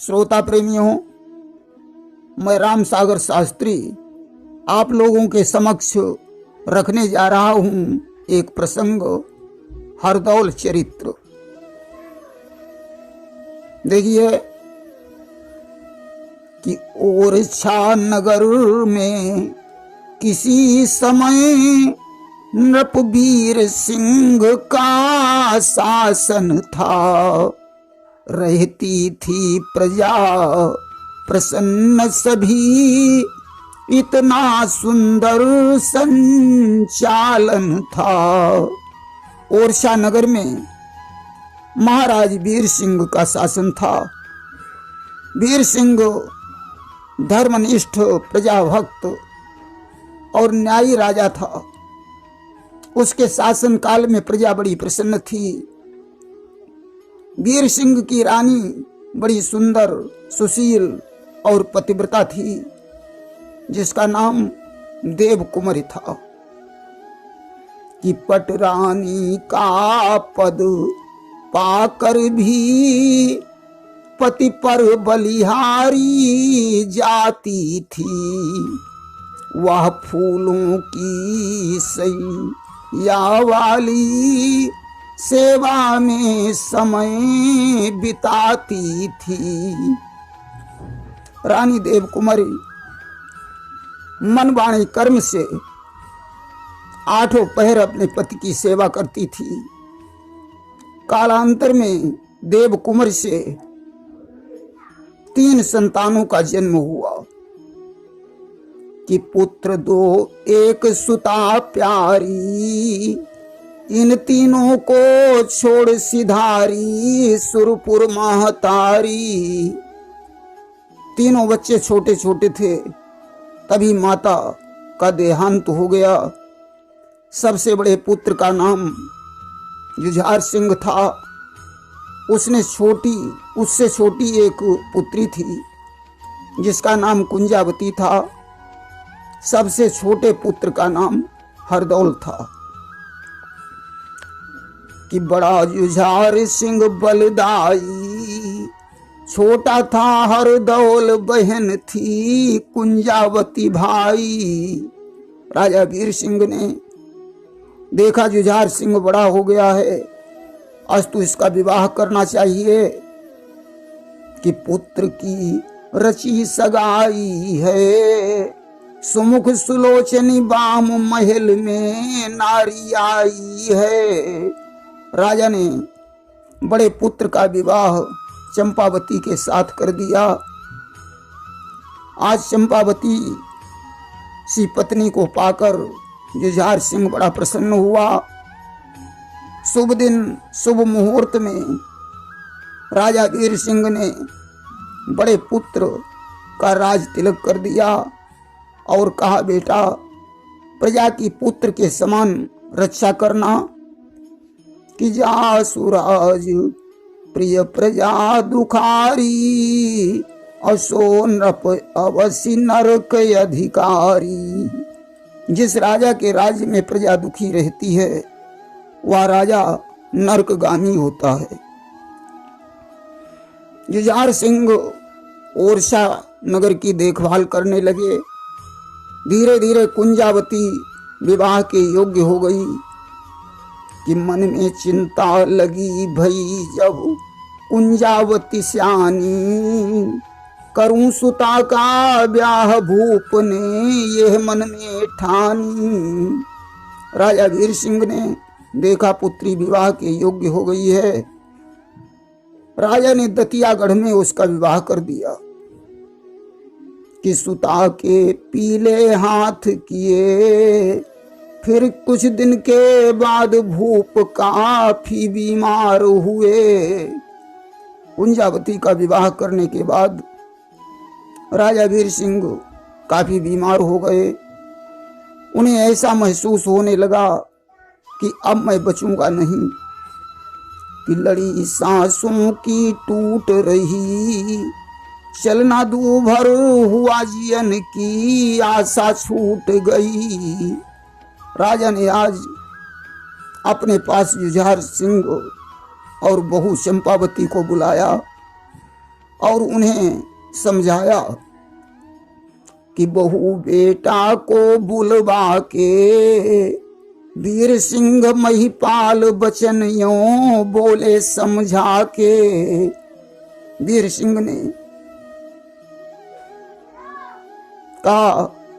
श्रोता प्रेमियों, मैं राम सागर शास्त्री आप लोगों के समक्ष रखने जा रहा हूं एक प्रसंग, हरदौल चरित्र। देखिए कि ओरछा नगर में किसी समय नृपवीर सिंह का शासन था। रहती थी प्रजा प्रसन्न सभी, इतना सुंदर संचालन था। ओरछा नगर में महाराज वीर सिंह का शासन था। वीर सिंह धर्मनिष्ठ, प्रजाभक्त और न्यायी राजा था। उसके शासन काल में प्रजा बड़ी प्रसन्न थी। वीर सिंह की रानी बड़ी सुंदर, सुशील और पतिव्रता थी, जिसका नाम देव कुमारी था। कि पट रानी का पद पाकर भी पति पर बलिहारी जाती थी। वह फूलों की सैया वाली सेवा में समय बिताती थी। रानी देव कुमारी मन वाणी कर्म से आठों पहर अपने पति की सेवा करती थी। कालांतर में देव कुमार से 3 संतानों का जन्म हुआ। कि पुत्र 2 एक सुता प्यारी, इन तीनों को छोड़ सिधारी सुरपुर महतारी। तीनों बच्चे छोटे छोटे थे, तभी माता का देहांत हो गया। सबसे बड़े पुत्र का नाम जुझार सिंह था। उससे छोटी एक पुत्री थी, जिसका नाम कुंजावती था। सबसे छोटे पुत्र का नाम हरदौल था। कि बड़ा जुझार सिंह बलदाई, छोटा था हरदौल बहन थी कुंजावती भाई। राजा वीर सिंह ने देखा जुझार सिंह बड़ा हो गया है, आज तो इसका विवाह करना चाहिए। कि पुत्र की रची सगाई है, सुमुख सुलोचनी बाम महल में नारी आई है। राजा ने बड़े पुत्र का विवाह चंपावती के साथ कर दिया। आज चंपावती सी पत्नी को पाकर जुझार सिंह बड़ा प्रसन्न हुआ। शुभ दिन शुभ मुहूर्त में राजा वीर सिंह ने बड़े पुत्र का राज तिलक कर दिया और कहा, बेटा प्रजा की पुत्र के समान रक्षा करना। कि जा सुराज प्रिय प्रजा दुखारी, असो नृप अवश्य नरक अधिकारी। जिस राजा के राज्य में प्रजा दुखी रहती है, वह राजा नरकगामी होता है। जुझार सिंह ओरछा नगर की देखभाल करने लगे। धीरे धीरे कुंजावती विवाह के योग्य हो गई। कि मन में चिंता लगी भई जब कुंजावती स्यानी, करूं सुता का ब्याह भूप ने यह मन में ठानी। राजा वीर सिंह ने देखा पुत्री विवाह के योग्य हो गई है। राजा ने दतियागढ़ में उसका विवाह कर दिया। कि सुता के पीले हाथ किए, फिर कुछ दिन के बाद भूप काफी बीमार हुए। कुंजावती का विवाह करने के बाद राजा वीर सिंह काफी बीमार हो गए। उन्हें ऐसा महसूस होने लगा कि अब मैं बचूंगा नहीं। कि लड़ी सांसों की टूट रही, चलना दूभर हुआ, जियन की आशा छूट गई। राजा ने आज अपने पास जुझार सिंह और बहू चंपावती को बुलाया और उन्हें समझाया कि बहू बेटा को बुलवा के वीर सिंह महिपाल बचन यों बोले समझा के। वीर सिंह ने कहा,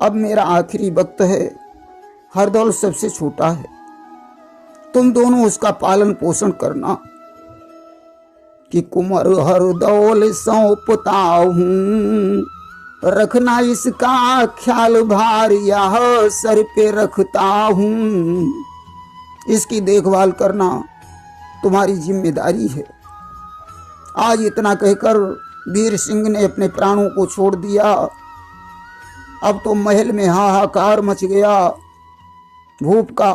अब मेरा आखिरी वक्त है, हरदौल सबसे छोटा है, तुम दोनों उसका पालन पोषण करना कि कुंवर हरदौल सौंपता हूँ, रखना इसका ख्याल भार यह सर पे रखता हूँ, इसकी देखभाल करना तुम्हारी जिम्मेदारी है। आज इतना कहकर वीर सिंह ने अपने प्राणों को छोड़ दिया। अब तो महल में हाहाकार मच गया। भूप का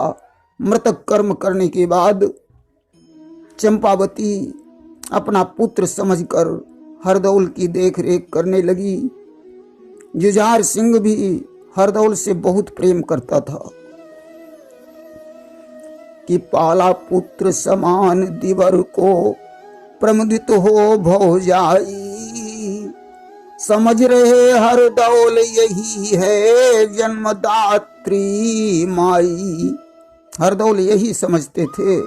मृतक कर्म करने के बाद चंपावती अपना पुत्र समझकर हरदौल की देखरेख करने लगी। जुझार सिंह भी हरदौल से बहुत प्रेम करता था कि पाला पुत्र समान दिवर को प्रमुदित हो भौजाई, समझ रहे हरदौल यही है जन्मदात्री माई। हरदौल यही समझते थे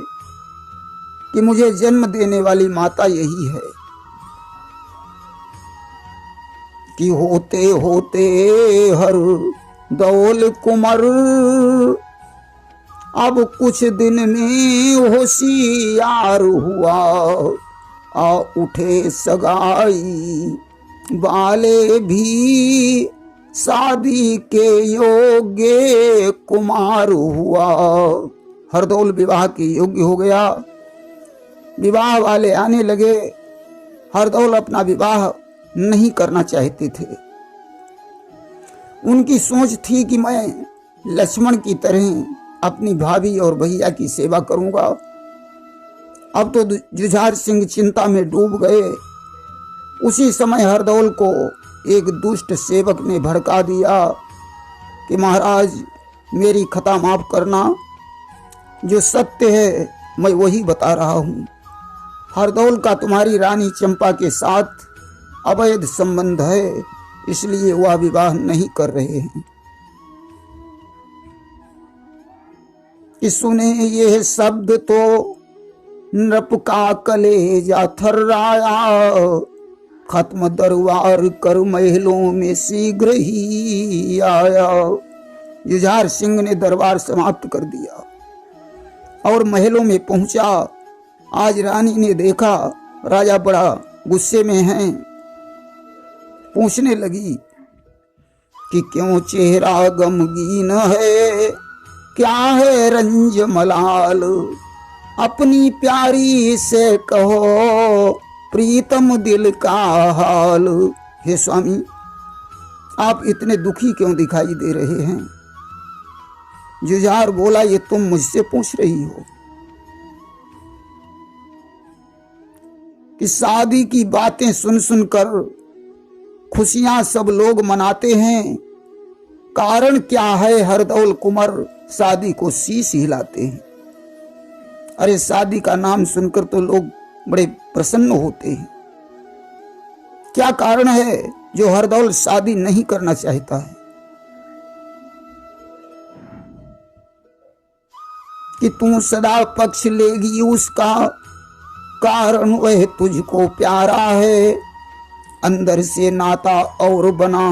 कि मुझे जन्म देने वाली माता यही है कि होते होते हरदौल कुंवर अब कुछ दिन में होशियार हुआ, आ उठे सगाई वाले भी शादी के योग्य कुमार हुआ। हरदौल विवाह के योग्य हो गया। विवाह वाले आने लगे। हरदौल अपना विवाह नहीं करना चाहते थे। उनकी सोच थी कि मैं लक्ष्मण की तरह अपनी भाभी और भैया की सेवा करूंगा। अब तो जुझार सिंह चिंता में डूब गए। उसी समय हरदौल को एक दुष्ट सेवक ने भड़का दिया कि महाराज मेरी खता माफ करना, जो सत्य है मैं वही बता रहा हूँ। हरदौल का तुम्हारी रानी चंपा के साथ अवैध संबंध है, इसलिए वह विवाह नहीं कर रहे हैं। कि सुने ये शब्द तो नृप का कलेजा थर्राया, खत्म दरबार कर महलों में शीघ्र ही आया। जुझार सिंह ने दरबार समाप्त कर दिया और महलों में पहुंचा। आज रानी ने देखा राजा बड़ा गुस्से में है। पूछने लगी कि क्यों चेहरा गमगीन है, क्या है रंज मलाल, अपनी प्यारी से कहो प्रीतम दिल का हाल। हे स्वामी, आप इतने दुखी क्यों दिखाई दे रहे हैं? जुझार बोला, ये तुम मुझसे पूछ रही हो कि शादी की बातें सुन सुनकर खुशियां सब लोग मनाते हैं, कारण क्या है हरदौल कुंवर शादी को शीश हिलाते हैं? अरे शादी का नाम सुनकर तो लोग बड़े प्रसन्न होते हैं। क्या कारण है जो हरदौल शादी नहीं करना चाहता है? कि तू सदा पक्ष लेगी उसका, कारण वह तुझको प्यारा है। अंदर से नाता और बना,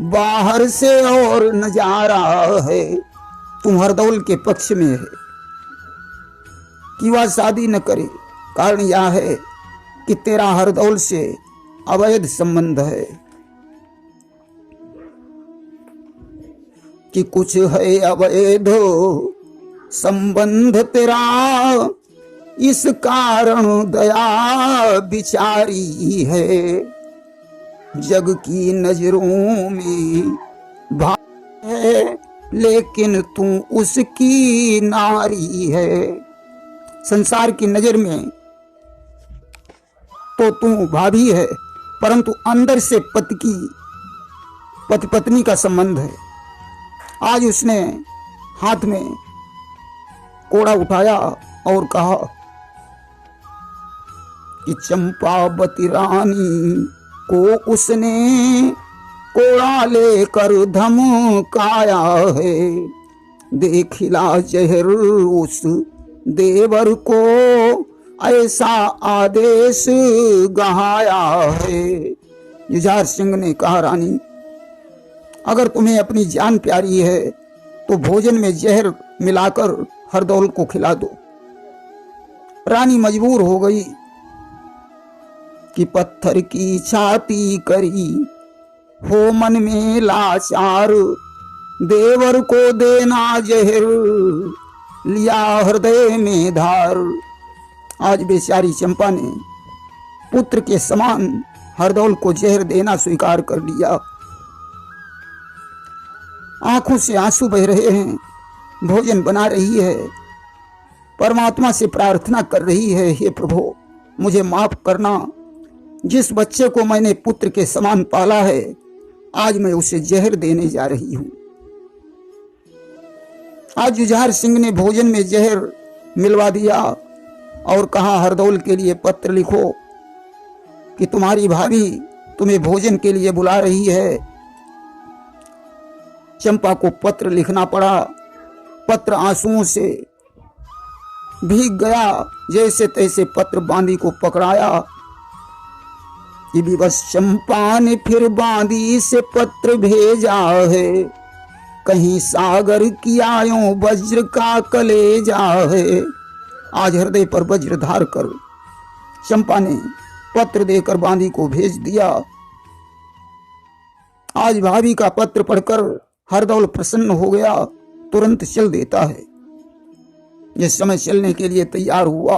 बाहर से और नजारा है। तू हरदौल के पक्ष में है कि वह शादी न करे। कारण यह है कि तेरा हरदौल से अवैध संबंध है, कि कुछ है अवैध संबंध तेरा, इस कारण दया बिचारी है। जग की नजरों में भाई है, लेकिन तू उसकी नारी है। संसार की नजर में तो तू भाभी है, परंतु अंदर से पति पत्नी का संबंध है। आज उसने हाथ में कोड़ा उठाया और कहा कि चंपावती रानी को उसने कोड़ा लेकर धमकाया है, देखिला जहर उस देवर को ऐसा आदेश गहाया है। जुझार सिंह ने कहा, रानी अगर तुम्हें अपनी जान प्यारी है तो भोजन में जहर मिलाकर हरदौल को खिला दो। रानी मजबूर हो गई कि पत्थर की छाती करी हो मन में लाचार, देवर को देना जहर लिया हृदय में धार। आज बेचारी चंपा ने पुत्र के समान हरदौल को जहर देना स्वीकार कर लिया। आंखों से आंसू बह रहे हैं, भोजन बना रही है, परमात्मा से प्रार्थना कर रही है, हे प्रभु मुझे माफ करना, जिस बच्चे को मैंने पुत्र के समान पाला है आज मैं उसे जहर देने जा रही हूं। आज जुझार सिंह ने भोजन में जहर मिलवा दिया और कहा, हरदौल के लिए पत्र लिखो कि तुम्हारी भाभी तुम्हें भोजन के लिए बुला रही है। चंपा को पत्र लिखना पड़ा। पत्र आंसुओं से भीग गया। जैसे तैसे पत्र बांदी को पकड़ाया। कि विवश चंपा ने फिर बांदी से पत्र भेजा है, कहीं सागर की आयो वज्र का कलेजा है। आज हृदय पर वज्र धार कर चंपा ने पत्र देकर बांदी को भेज दिया। आज भाभी का पत्र पढ़कर हरदौल प्रसन्न हो गया, तुरंत चल देता है। जिस समय चलने के लिए तैयार हुआ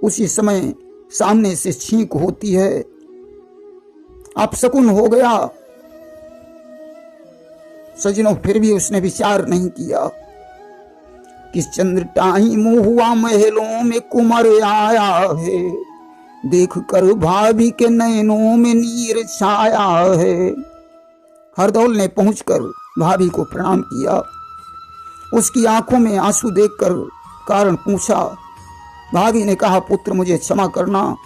उसी समय सामने से छींक होती है। अपशकुन हो गया। सजनों फिर भी उसने विचार नहीं किया कि चंद्र टाई मुंह हुआ महलों में कुमर आया है, देख कर भाभी के नयनों में नीर छाया है। हरदौल ने पहुंचकर भाभी को प्रणाम किया। उसकी आंखों में आंसू देखकर कारण पूछा। भाभी ने कहा, पुत्र मुझे क्षमा करना,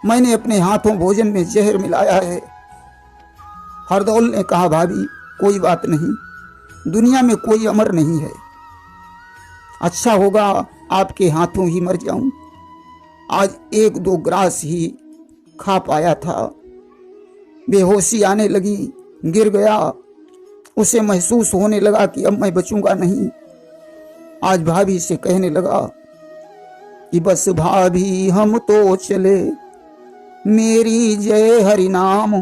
मैंने अपने हाथों भोजन में जहर मिलाया है। हरदौल ने कहा, भाभी कोई बात नहीं, दुनिया में कोई अमर नहीं है, अच्छा होगा आपके हाथों ही मर जाऊं। आज 1-2 ग्रास ही खा पाया था, बेहोशी आने लगी, गिर गया। उसे महसूस होने लगा कि अब मैं बचूंगा नहीं। आज भाभी से कहने लगा कि बस भाभी हम तो चले, मेरी जय हरि नाम,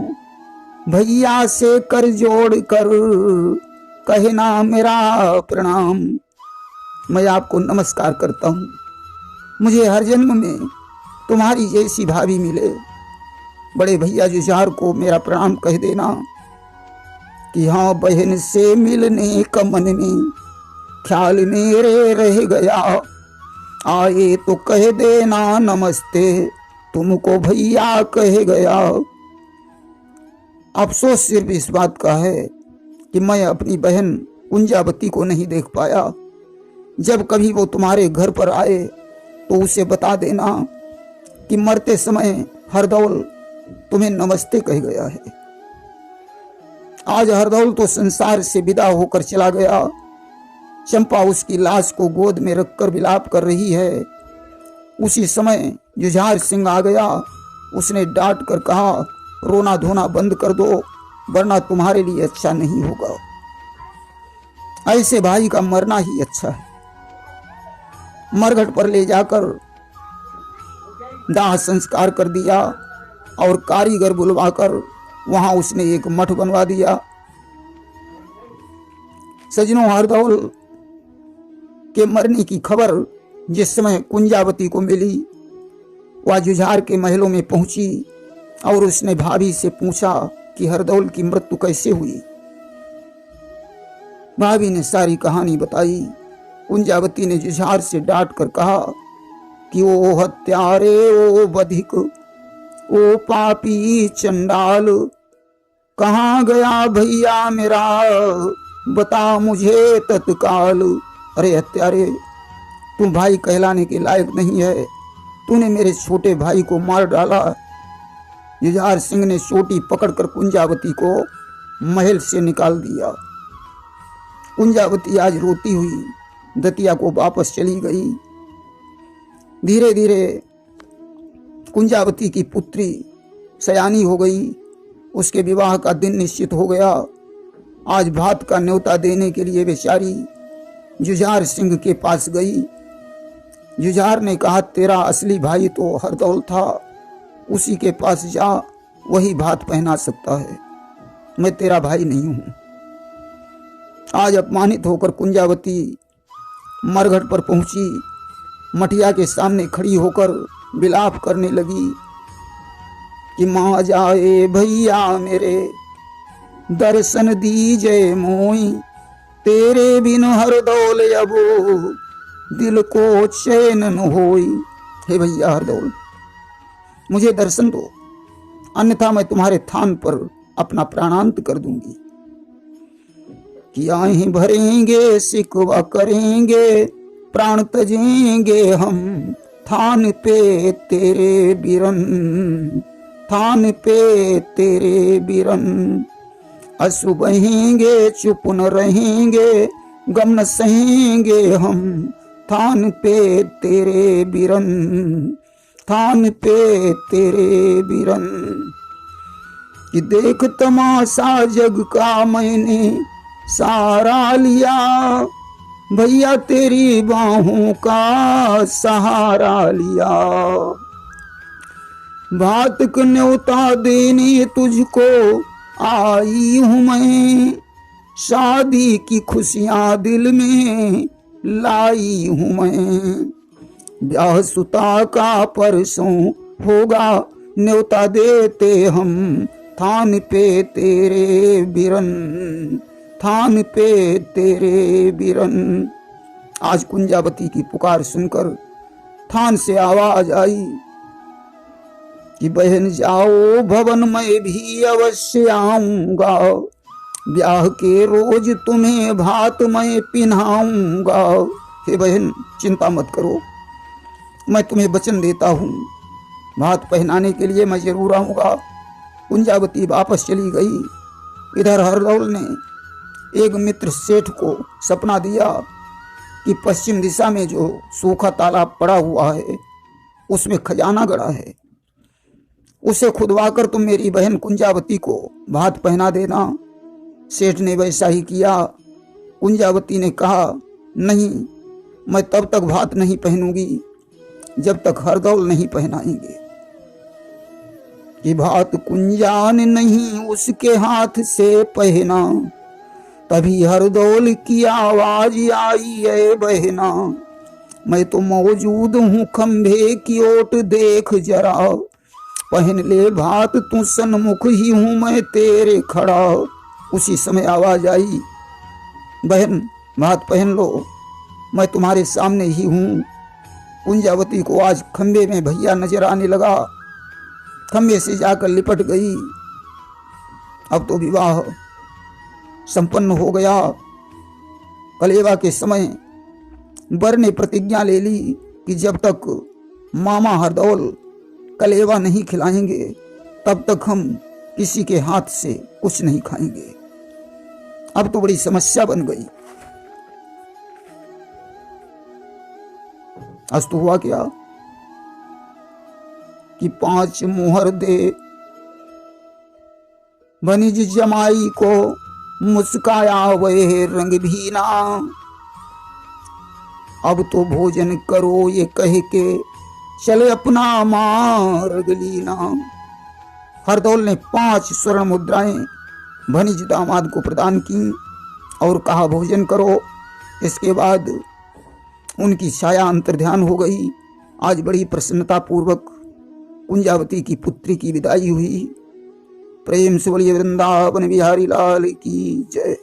भैया से कर जोड़ कर कहना मेरा प्रणाम। मैं आपको नमस्कार करता हूँ, मुझे हर जन्म में तुम्हारी जैसी भाभी मिले। बड़े भैया जुझार को मेरा प्रणाम कह देना कि हाँ, बहन से मिलने का मन में ख्याल मेरे रह गया, आए तो कह देना नमस्ते, तुमको भैया कह गया। अफसोस सिर्फ इस बात का है कि मैं अपनी बहन कुंजावती को नहीं देख पाया। जब कभी वो तुम्हारे घर पर आए तो उसे बता देना कि मरते समय हरदौल तुम्हें नमस्ते कह गया है। आज हरदौल तो संसार से विदा होकर चला गया। चंपा उसकी लाश को गोद में रखकर विलाप कर रही है। उसी समय जुझार सिंह आ गया। उसने डांट कर कहा, रोना धोना बंद कर दो, वरना तुम्हारे लिए अच्छा नहीं होगा। ऐसे भाई का मरना ही अच्छा है। मरघट पर ले जाकर दाह संस्कार कर दिया और कारीगर बुलवाकर वहां उसने एक मठ बनवा दिया। सजनों, हरदौल के मरने की खबर जिस समय कुंजावती को मिली, वह जुझार के महलों में पहुंची और उसने भाभी से पूछा कि हरदौल की मृत्यु कैसे हुई। भाभी ने सारी कहानी बताई। कुंजावती ने जुझार से डांट कर कहा कि ओ हत्यारे, ओ बधिक, ओ पापी चंडाल, कहाँ गया भैया मेरा, बता मुझे तत्काल। अरे हत्यारे, तुम भाई कहलाने के लायक नहीं है, तूने मेरे छोटे भाई को मार डाला। जुझार सिंह ने सोटी पकड़कर कुंजावती को महल से निकाल दिया। कुंजावती आज रोती हुई दतिया को वापस चली गई। धीरे धीरे कुंजावती की पुत्री सयानी हो गई। उसके विवाह का दिन निश्चित हो गया। आज भात का न्योता देने के लिए बेचारी जुझार सिंह के पास गई। जुझार ने कहा, तेरा असली भाई तो हरदौल था, उसी के पास जा, वही भात पहना सकता है, मैं तेरा भाई नहीं हूं। आज अपमानित होकर कुंजावती मरघट पर पहुंची। मटिया के सामने खड़ी होकर विलाप करने लगी कि माँ जाए भैया मेरे, दर्शन दीजे मोई, तेरे बिन हरदौल अबो दिल को चैन न होई। हे भैया हरदौल, मुझे दर्शन दो, अन्यथा मैं तुम्हारे थान पर अपना प्राणांत कर दूंगी। कि आहीं भरेंगे, सिकवा करेंगे, प्राण तजेंगे हम, थान पे तेरे बिरन, थान पे तेरे बिरन। अश्रु बहेंगे, चुप न रहेंगे, गम न सहेंगे हम, थान पे तेरे बिरन, थान पे तेरे बिरन। कि देख तमाशा जग का मैंने सारा लिया, भैया तेरी बाहों का सहारा लिया। भात का न्योता देने तुझको आई हूं मैं, शादी की खुशियां दिल में लाई हूं मैं। ब्याह सुता का परसों होगा, न्योता देते हम, थान पे तेरे बिरन, थान पे तेरे बिरन। आज कुंजावती की पुकार सुनकर थान से आवाज आई कि बहन जाओ भवन, मैं भी अवश्य आऊंगा, ब्याह के रोज तुम्हें भात मैं पिन्हाऊंगा। हे बहन, चिंता मत करो, मैं तुम्हें वचन देता हूँ, भात पहनाने के लिए मैं जरूर आऊंगा। कुंजावती वापस चली गई। इधर हरदौल ने एक मित्र सेठ को सपना दिया कि पश्चिम दिशा में जो सूखा तालाब पड़ा हुआ है उसमें खजाना गड़ा है, उसे खुदवाकर तुम मेरी बहन कुंजावती को भात पहना देना। सेठ ने वैसा ही किया। कुंजावती ने कहा, नहीं, मैं तब तक भात नहीं पहनूंगी जब तक हरदौल नहीं पहनाएंगे। कि भात कुंजान नहीं उसके हाथ से पहना, तभी हरदौल की आवाज आई है बहना। मैं तो मौजूद हूँ खंभे की ओट देख जरा, पहन ले भात तू सन्मुख ही हूँ मैं तेरे खड़ा। उसी समय आवाज आई, बहन भात पहन लो, मैं तुम्हारे सामने ही हूँ। कुंजावती को आज खंभे में भैया नजर आने लगा। खंभे से जाकर लिपट गई। अब तो विवाह संपन्न हो गया। कलेवा के समय वर ने प्रतिज्ञा ले ली कि जब तक मामा हरदौल कलेवा नहीं खिलाएंगे तब तक हम किसी के हाथ से कुछ नहीं खाएंगे। अब तो बड़ी समस्या बन गई। आज तो हुआ क्या कि 5 मुहर दे बनिज जमाई को, मुस्काया वह रंग भीना। अब तो भोजन करो ये कह के चले अपना मार्ग लीना। हरदौल ने 5 स्वर्ण मुद्राएं भनिज दामाद को प्रदान की और कहा, भोजन करो। इसके बाद उनकी छाया अंतर्ध्यान हो गई। आज बड़ी प्रसन्नता पूर्वक कुंजावती की पुत्री की विदाई हुई। प्रेम से बोलिए वृंदावन बिहारी लाल की जय।